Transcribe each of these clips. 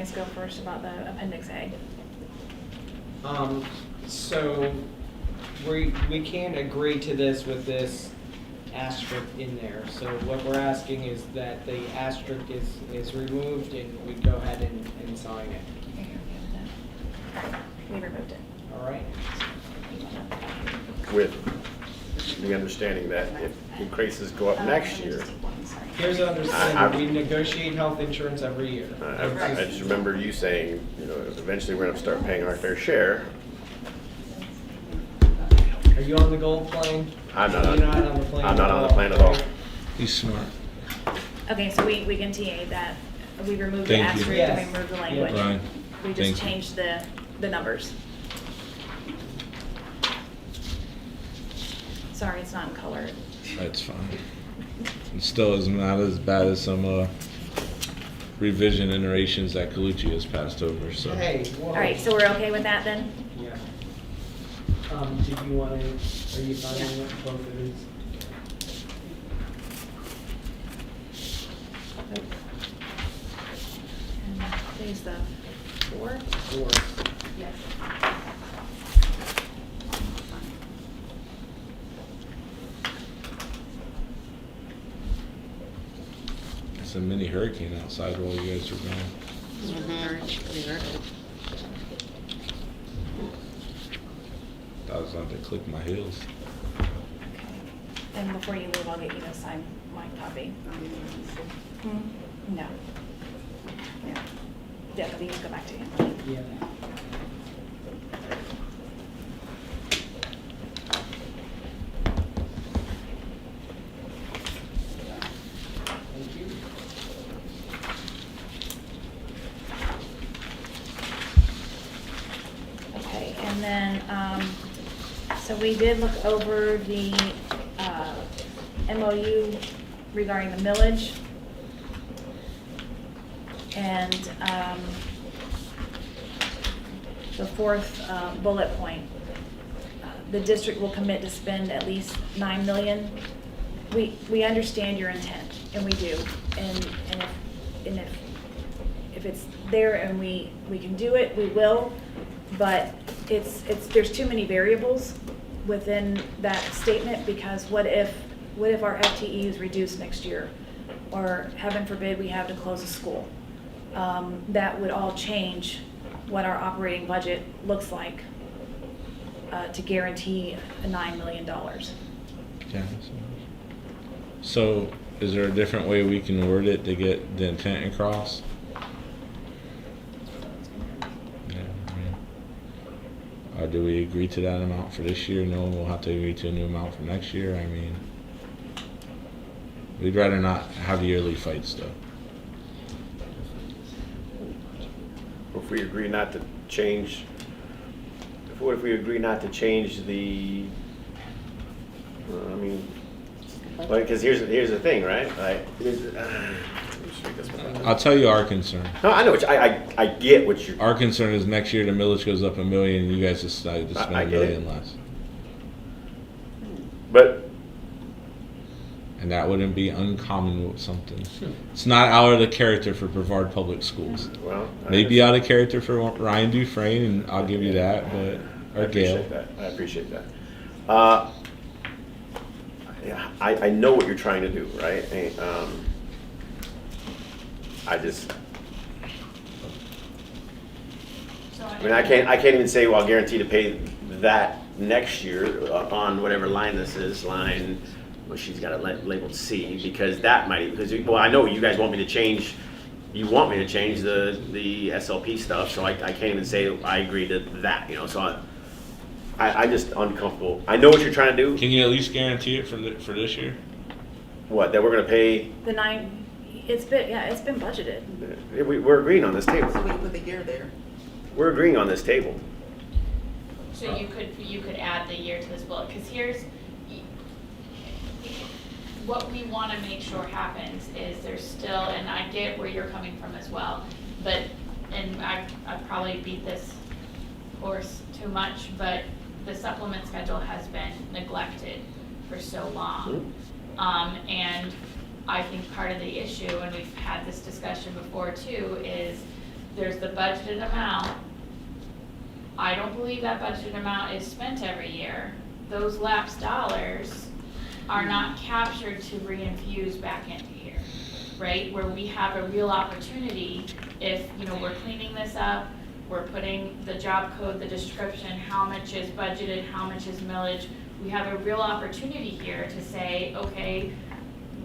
guys go first about the Appendix A. So we can't agree to this with this asterisk in there. So what we're asking is that the asterisk is removed and we go ahead and sign it. We removed it. All right? With the understanding that if increases go up next year, Here's the understanding, we negotiate health insurance every year. I just remember you saying, eventually we're gonna start paying our fair share. Are you on the gold plane? I'm not You're not on the plane. I'm not on the plane at all. He's smart. Okay, so we can TA that. We removed the Thank you. asterisk Yes. and we removed the Yeah. language. Ryan, We thank just you. changed the numbers. Sorry, it's not in color. That's fine. It still is not as bad as some revision iterations that Colucci has passed over. So Hey, whoa. All right, so we're okay with that then? Yeah. Did you want to, are you signing with both of these? And today's the 4th? Or, Yes. it's a mini hurricane outside while you guys are gone. I was about to click my heels. Okay. And before you leave, I'll get you to sign my copy. No. Yeah. Yeah, but these go back to you. yeah. Thank you. Okay, and then, so we did look over the MOU regarding the millage. And the 4th bullet point, the district will commit to spend at least $9 million. We understand your intent, and we do. And if it's there and we can do it, we will. But there's too many variables within that statement, because what if our FTE is reduced next year? Or heaven forbid, we have to close a school. That would all change what our operating budget looks like to guarantee a $9 million. Yeah. So, is there a different way we can word it to get the intent across? Yeah, I mean, do we agree to that amount for this year? No, we'll have to agree to a new amount for next year. I mean, we'd rather not have yearly fights, though. If we agree not to change, what if we agree not to change the, I mean, because here's the thing, right? Let me just read this one. I'll tell you our concern. No, I know what I get what you're. Our concern is next year the millage goes up $1 million and you guys decide to spend I $1 get it. million less. But And that wouldn't be uncommon with something. It's not out of the character for Brevard Public Schools. well, Maybe out of character for Ryan Dufresne, and I'll give you that, but I or Gail. appreciate that. I appreciate that. Yeah, I know what you're trying to do, right? I can't even say, well, I'll guarantee to pay that next year on whatever line this is, well, she's got it labeled C, because that might, well, I know you guys want me to change, the SLP stuff, so I can't even say I agree to that, so I'm just uncomfortable. I know what you're trying to do. Can you at least guarantee it for this year? What, that we're gonna pay, The 9, it's been budgeted. we're agreeing on this table. So we put the year there. We're agreeing on this table. So you could add the year to this bullet, because here's, what we want to make sure happens is there's still, and I get where you're coming from as well, but, and I've probably beat this horse too much, but the supplement schedule has been neglected for so long. And I think part of the issue, and we've had this discussion before too, is there's the budgeted amount. I don't believe that budgeted amount is spent every year. Those lapsed dollars are not captured to reinfuse back into here, right? Where we have a real opportunity if, you know, we're cleaning this up, we're putting the job code, the description, how much is budgeted, how much is millage. We have a real opportunity here to say, okay,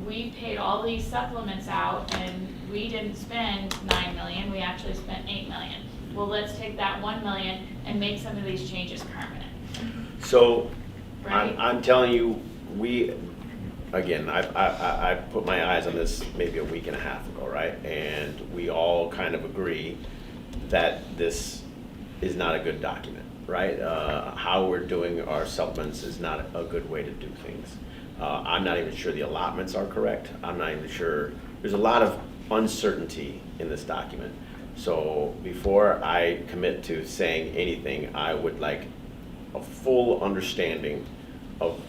we paid all these supplements out and we didn't spend 9 million, we actually spent 8 million. Well, let's take that 1 million and make some of these changes permanent. So, Right. I'm telling you, I put my eyes on this maybe a week and a half ago, right? And we all kind of agree that this is not a good document, right? How we're doing our supplements is not a good way to do things. I'm not even sure the allotments are correct. I'm not even sure, there's a lot of uncertainty in this document. So before I commit to saying anything, I would like a full understanding of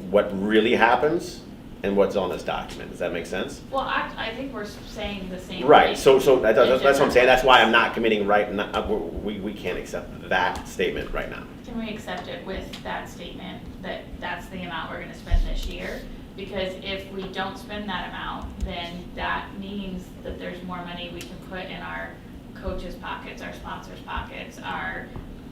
what really happens and what's on this document. Does that make sense? Well, I think we're saying the same Right, thing. so that's what I'm different saying, that's why I'm ways. not committing right now, we can't accept that statement right now. Can we accept it with that statement, that that's the amount we're gonna spend this year? Because if we don't spend that amount, then that means that there's more money we can put in our coaches' pockets, our sponsors' pockets, our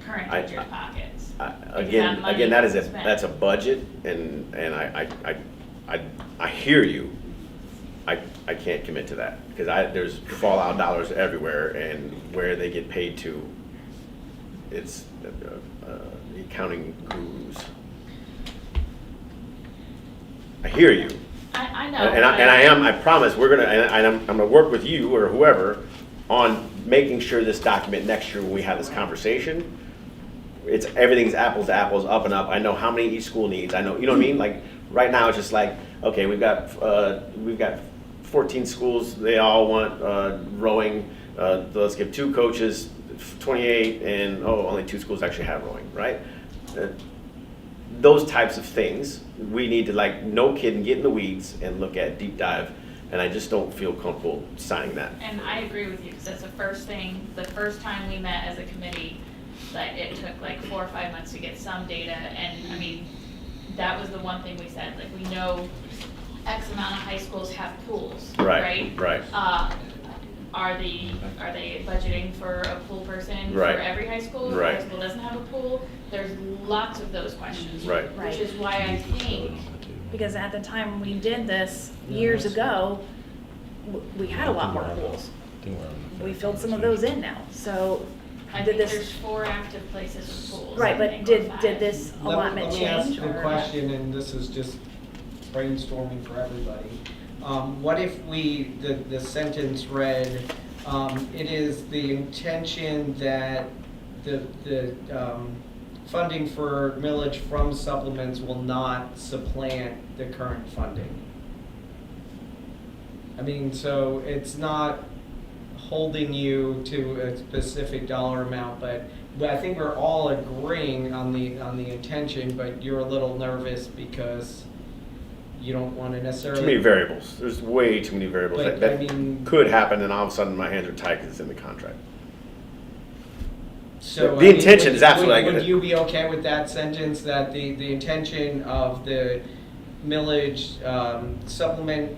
current I- teachers' pockets. Again, that's a budget, and I hear you. I can't commit to that, because there's fallout dollars everywhere, and where they get paid to, it's the accounting gurus. I hear you. I know. And I promise, I'm gonna work with you or whoever on making sure this document next year when we have this conversation, everything's apples to apples, up and up. I know how many each school needs. I know, you know what I mean? Like, right now, it's just like, okay, we've got 14 schools, they all want rowing. Let's give 2 coaches, 28, and only 2 schools actually have rowing, right? Those types of things, we need to, like, no kidding, get in the weeds and look at deep dive, and I just don't feel comfortable signing that. And I agree with you, because that's the first time we met as a committee, that it took like 4 or 5 months to get some data, and I mean, that was the one thing we said, like, we know X amount of high schools have pools, right? Right. Are they budgeting for a pool person for Right. every high school? If a Right. high school doesn't have a pool, there's lots of those questions. Right. Which is why I think, Because at the time we did this years ago, we had a lot more pools. We filled some of those in now, so I did think this, there's 4 active places with pools. right, I but think, or did 5. this allotment Let me ask change? the or- question, and this is just brainstorming for everybody. What if the sentence read, it is the intention that the funding for millage from supplements will not supplant the current funding? I mean, so it's not holding you to a specific dollar amount, but I think we're all agreeing on the intention, but you're a little nervous because you don't want to necessarily. Too many variables. There's way too many variables But, that I mean- could happen, and all of a sudden my hands are tied because it's in the contract. So, The intention is absolutely Would good. you be okay with that sentence, that the intention of the millage supplement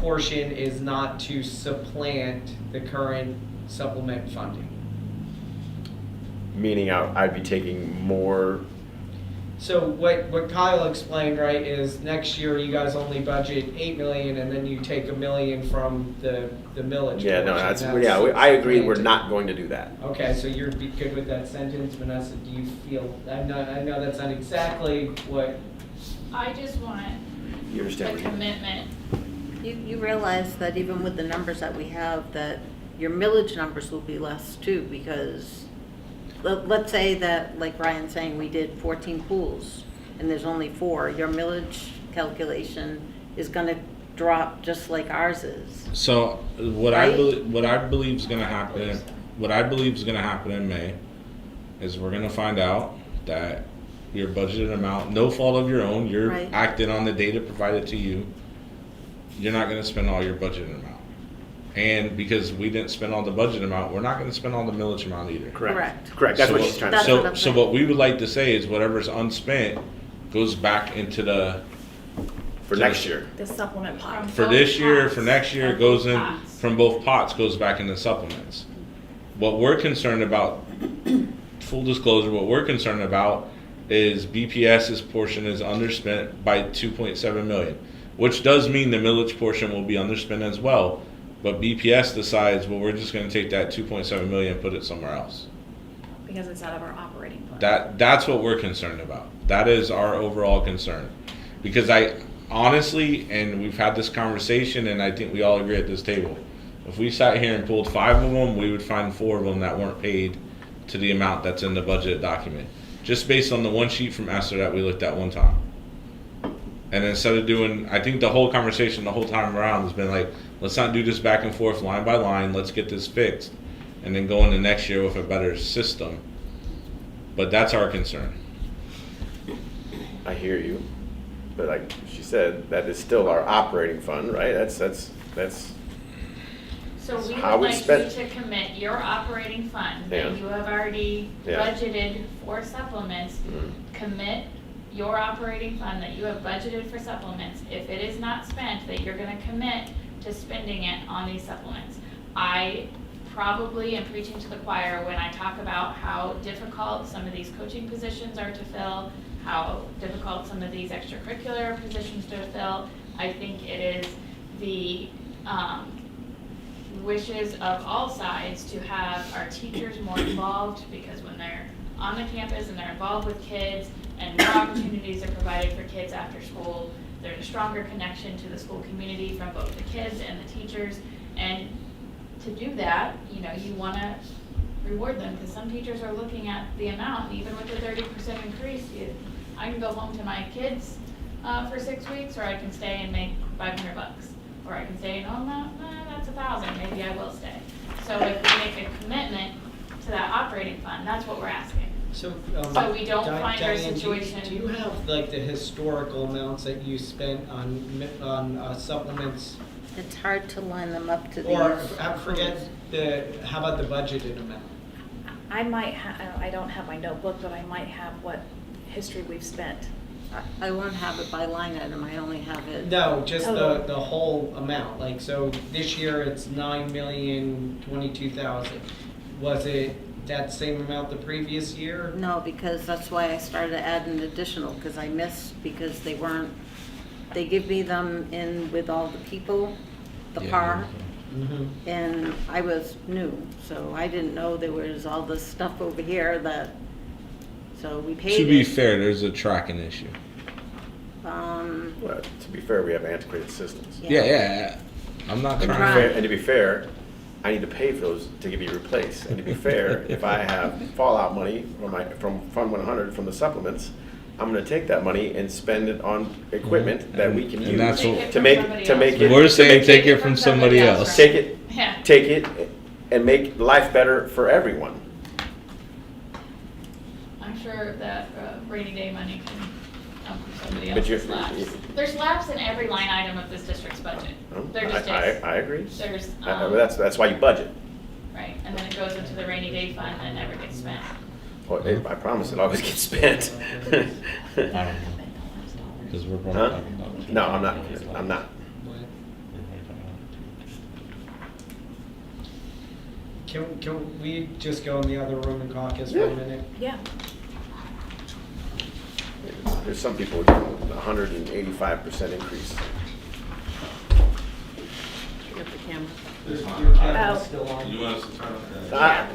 portion is not to supplant the current supplement funding? Meaning I'd be taking more. So what Kyle explained, right, is next year you guys only budget 8 million, and then you take $1 million from the millage. Yeah, no, portion. I agree. We're supplanted. not going to do that. Okay, so you're be good with that sentence, Vanessa? Do you feel? I know that's not exactly what. I just want You a understand? what you- commitment. You realize that even with the numbers that we have, that your millage numbers will be less too, because let's say that, like Ryan's saying, we did 14 pools and there's only 4, your millage calculation is gonna drop just like ours is. So what Right? I believe is going to happen, in May, is we're going to find out that your budgeted amount, no fault of your own, you're Right. acting on the data provided to you. You're not going to spend all your budgeted amount. And because we didn't spend all the budget amount, we're not gonna spend all the millage amount either. Correct. Correct, that's what So- she's trying to That's say. what I'm So saying. what we would like to say is whatever's unspent goes back into the, For next year. The supplement pot. for this year, Both for next year, pots. it goes in, Pots. from both pots, goes back into supplements. What we're concerned about, full disclosure, what we're concerned about is BPS's portion is underspent by 2.7 million, which does mean the millage portion will be underspent as well. But BPS decides, well, we're just gonna take that 2.7 million and put it somewhere else. Because it's out of our operating fund. That's what we're concerned about. That is our overall concern. Because I honestly, and we've had this conversation, and I think we all agree at this table, if we sat here and pulled 5 of them, we would find 4 of them that weren't paid to the amount that's in the budget document. Just based on the one sheet from Esther that we looked at one time. And instead of doing, I think the whole conversation the whole time around has been like, let's not do this back and forth line by line, let's get this fixed, and then go into next year with a better system. But that's our concern. I hear you, but like she said, that is still our operating fund, right? That's So we How would we like you spent- to commit your operating fund Yeah. that you have already Yeah. budgeted for supplements. Mhm. Commit your operating fund that you have budgeted for supplements. If it is not spent, that you're gonna commit to spending it on these supplements. I probably am preaching to the choir when I talk about how difficult some of these coaching positions are to fill, how difficult some of these extracurricular positions to fill. I think it is the, wishes of all sides to have our teachers more involved, because when they're on the campus and they're involved with kids and more opportunities are provided for kids after school, there's a stronger connection to the school community from both the kids and the teachers. And to do that, you wanna reward them, because some teachers are looking at the amount, even with the 30% increase, I can go home to my kids for 6 weeks, or I can stay and make $500. Or I can say, no, that's 1,000, maybe I will stay. So if we make a commitment to that operating fund, that's what we're asking. So we don't find our Diane, situation- Do you have like the historical amounts that you spent on supplements? It's hard to line them up to these. Or forget how about the budgeted amount? I might I don't have my notebook, but I might have what history we've spent. I won't have it by line item, I only have it. No, just Total. the whole amount. Like, so this year it's 9,022,000. Was it that same amount the previous year? No, because that's why I started adding additional, because I missed, because they give me them in with all the people, the Yeah. par, Mm-hmm. and I was new, so I didn't know there was all this stuff over here so we paid To be it. fair, there's a tracking issue. Well, to be fair, we have antiquated systems. Yeah. I'm not And to be trying. fair, and to be fair, I need to pay for those to be replaced. And to be fair, if I have fallout money from Fund 100 from the supplements, I'm gonna take that money and spend it on equipment that we can And use that's Take what- it to from make somebody to make else. it. We're to saying make take it, it from somebody else. take it, Yeah. take it, and make life better for everyone. I'm sure that rainy day money can come from somebody But else's you're- laps. There's laps in every line item of this district's budget. There just I is. agree. There's, That's why you budget. right, and then it goes into the rainy day fund and never gets spent. Well, I promise it always gets spent. Because we're probably Huh? talking about. No, I'm not. Can we just go in the other room and caucus for Yeah. a minute? Yeah. There's some people with 185% increase. Get the camera. Your camera's Oh. still on. You want us to turn it? Ah,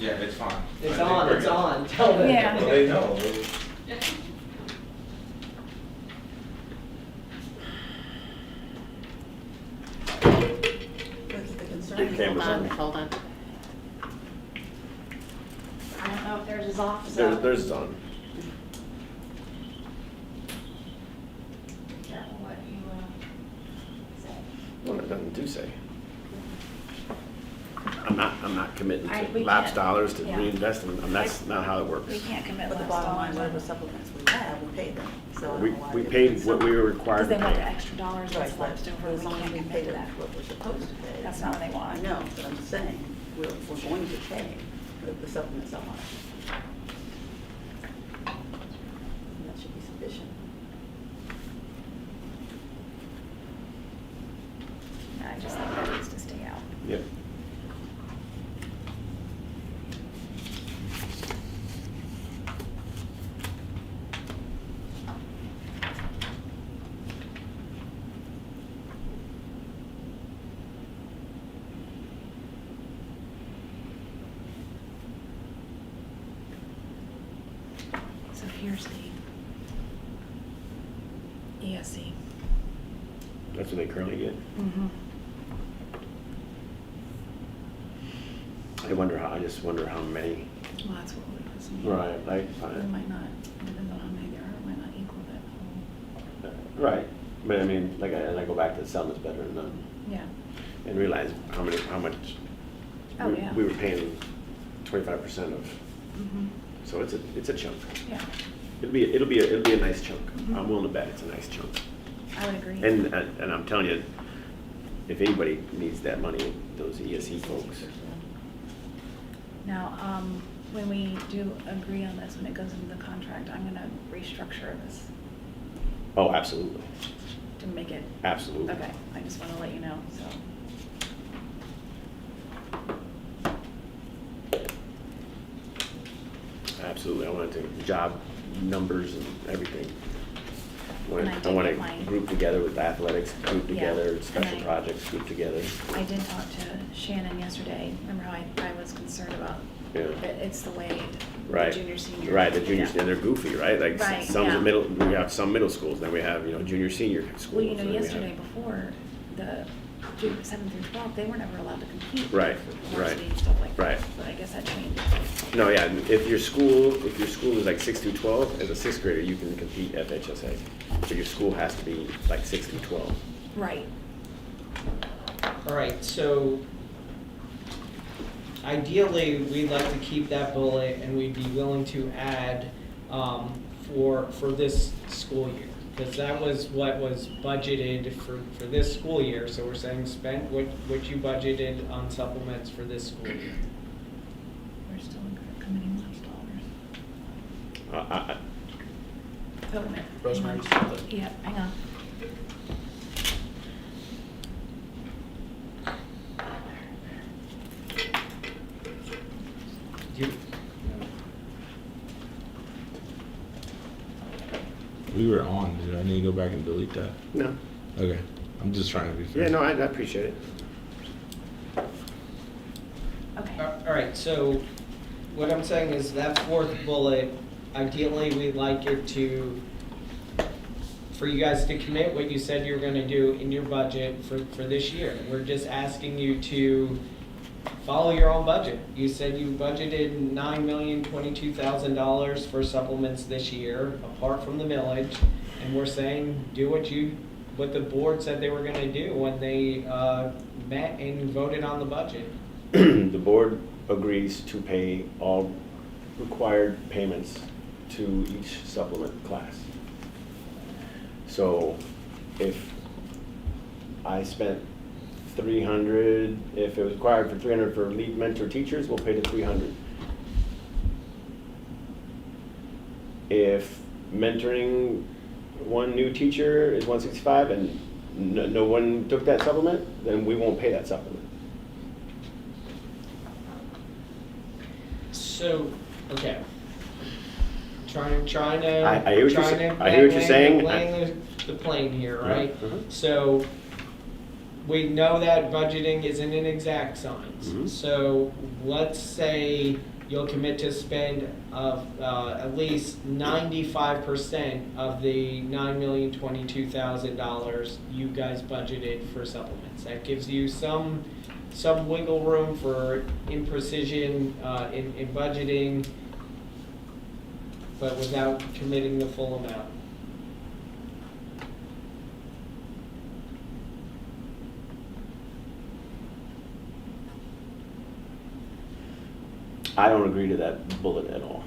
Yeah, it's fine. It's on, it's on. Tell them. Yeah. Well, they know. Your camera's on. Hold on. I don't know if theirs is off, so. There's is on. Careful what you say. Well, it doesn't do say. I'm not committed committing we to lapse can't. dollars to Yeah. reinvest them. And that's not how it works. We can't commit But the last bottom line, dollars. whatever supplements we have, we pay them. So I don't We, know why we it paid isn't what we were Because required they to want the pay. extra dollars Right, that's left but over, as we long as can't we commit pay to them that. what we're supposed to pay. That's not what they I want. know, but I'm just saying, we're going to pay the supplements are high. And that should be sufficient. I just think that needs to stay out. Yep. So here's the ESC. That's what they currently get. Mm-hmm. I just wonder how many. Well, that's what we was. Right, like, It might not, depends on how many there are, it might not equal that whole. right. But I mean, like, and I go back to some is better than none. Yeah. And realize how much Oh, we, yeah. we were paying 25% of. Mm-hmm. So it's a chunk. Yeah, It'll be a nice chunk. Mhm. I'm willing to bet it's a nice chunk. I would agree. And I'm telling you, if anybody needs that money, those ESE folks. Now, when we do agree on this, when it goes into the contract, I'm gonna restructure this Oh, absolutely, to make it, absolutely. okay, I just wanna let you know, so. Absolutely, I want to job numbers and everything. And I I did want get to my- group together with athletics, group Yeah, together, and special I- projects, group together. I did talk to Shannon yesterday, remember how I was concerned about, Yeah. that it's the way the Right. junior, senior. Right, the juniors, Yeah. and they're goofy, right? Like Right, some yeah. middle, we have some middle schools, then we have, junior, senior schools. Well, you know, and then we have- yesterday before, the 7th through 12th, they were never allowed to compete. Right, for right, varsity and stuff like that. right. But I guess that changed. No, yeah, and if your school is like 6 through 12, as a sixth grader, you can compete FHSA. But your school has to be like 6 through 12. Right. All right, so ideally, we'd like to keep that bullet and we'd be willing to add for this school year. Because that was what was budgeted for this school year, so we're saying spend what you budgeted on supplements for this school year. We're still committing last dollars. Oh, wait a minute. Rosemary, Hang on. something? Yeah, hang on. You- We were on. Do I need to go back and delete that? No. Okay. I'm just trying to be fair. Yeah, no, I appreciate it. Okay. All right, so what I'm saying is that fourth bullet, ideally, we'd like it for you guys to commit what you said you were gonna do in your budget for this year. We're just asking you to follow your own budget. You said you budgeted $9,022,000 for supplements this year, apart from the millage, and we're saying, do what the board said they were gonna do when they met and voted on the budget. The board agrees to pay all required payments to each supplement class. So if I spent 300, if it was required for 300 for lead mentor teachers, we'll pay the 300. If mentoring one new teacher is 165 and no one took that supplement, then we won't pay that supplement. So, okay. Trying to. I hear what you're trying sa- to I hear what you're land- saying. land the plane here, right? Mhm. So, we know that budgeting isn't an exact science. Mhm. So, let's say you'll commit to spend at least 95% of the $9,022,000 you guys budgeted for supplements. That gives you some wiggle room for imprecision in budgeting, but without committing the full amount. I don't agree to that bullet at all.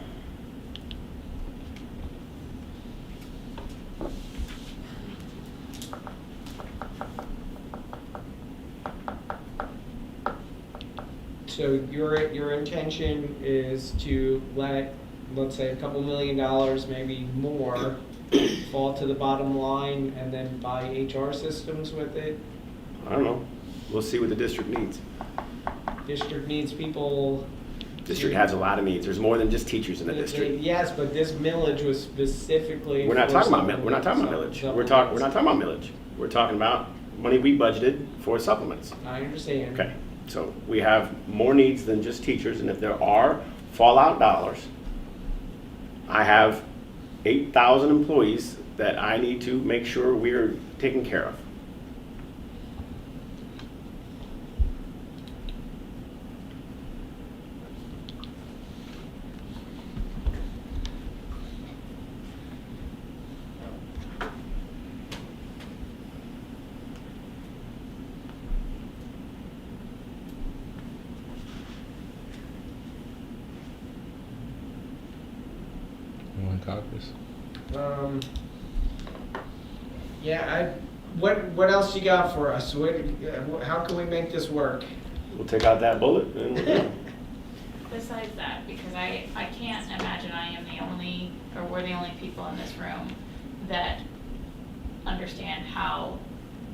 So your intention is to let, let's say, a couple $1 million, maybe more, fall to the bottom line and then buy HR systems with it? I don't know. We'll see what the district needs. District needs people. District has a lot of needs. There's more than just teachers in the district. Yes, but this millage was specifically. We're not for talking about supplements. we're not talking about millage. We're not talking about millage. We're talking about money we budgeted for supplements. I understand. Okay, so we have more needs than just teachers, and if there are fallout dollars, I have 8,000 employees that I need to make sure we're taking care of. You want copies? Yeah, what else you got for us? How can we make this work? We'll take out that bullet and we're done. Besides that, because I can't imagine I am the only, or we're the only people in this room that understand how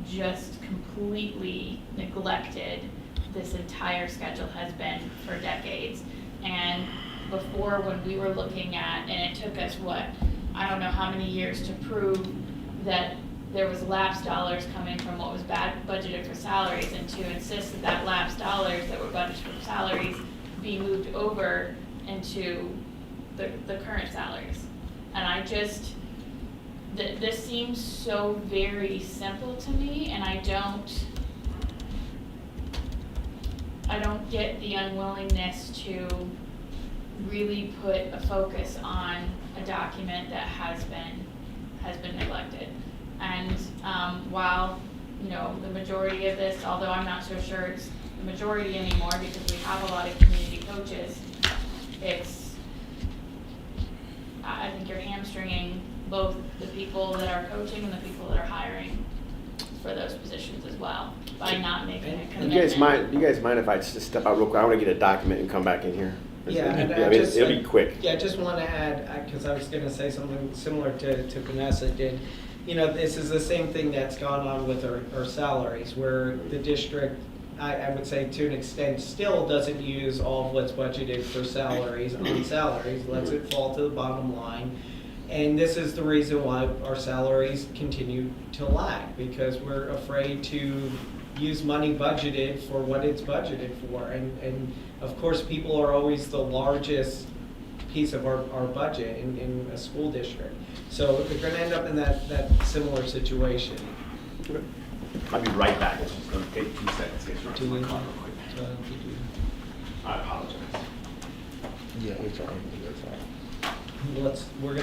just completely neglected this entire schedule has been for decades. And before, when we were looking at, and it took us what, I don't know how many years to prove that there was lapsed dollars coming from what was budgeted for salaries, and to insist that that lapsed dollars that were budgeted for salaries be moved over into the current salaries. And I just, this seems so very simple to me, and I don't get the unwillingness to really put a focus on a document that has been neglected. And while, you know, the majority of this, although I'm not so sure it's the majority anymore because we have a lot of community coaches, I think you're hamstringing both the people that are coaching and the people that are hiring for those positions as well by not making a commitment. You guys mind if I just step out real quick? I want to get a document and come back in here. Yeah, and I mean, it'll be quick. Yeah, I just want to add, because I was going to say something similar to Vanessa did. You know, this is the same thing that's gone on with our salaries, where the district, I would say to an extent, still doesn't use all of what's budgeted for salaries, on salaries, lets it fall to the bottom line. And this is the reason why our salaries continue to lag, because we're afraid to use money budgeted for what it's budgeted for. And of course, people are always the largest piece of our budget in a school district. So we're going to end up in that similar situation. Okay. I'll be right back. It's just going to take 2 seconds. Get Do we- my car real quick. So I don't think we- I apologize. Yeah, it's all right. That's all right. we're going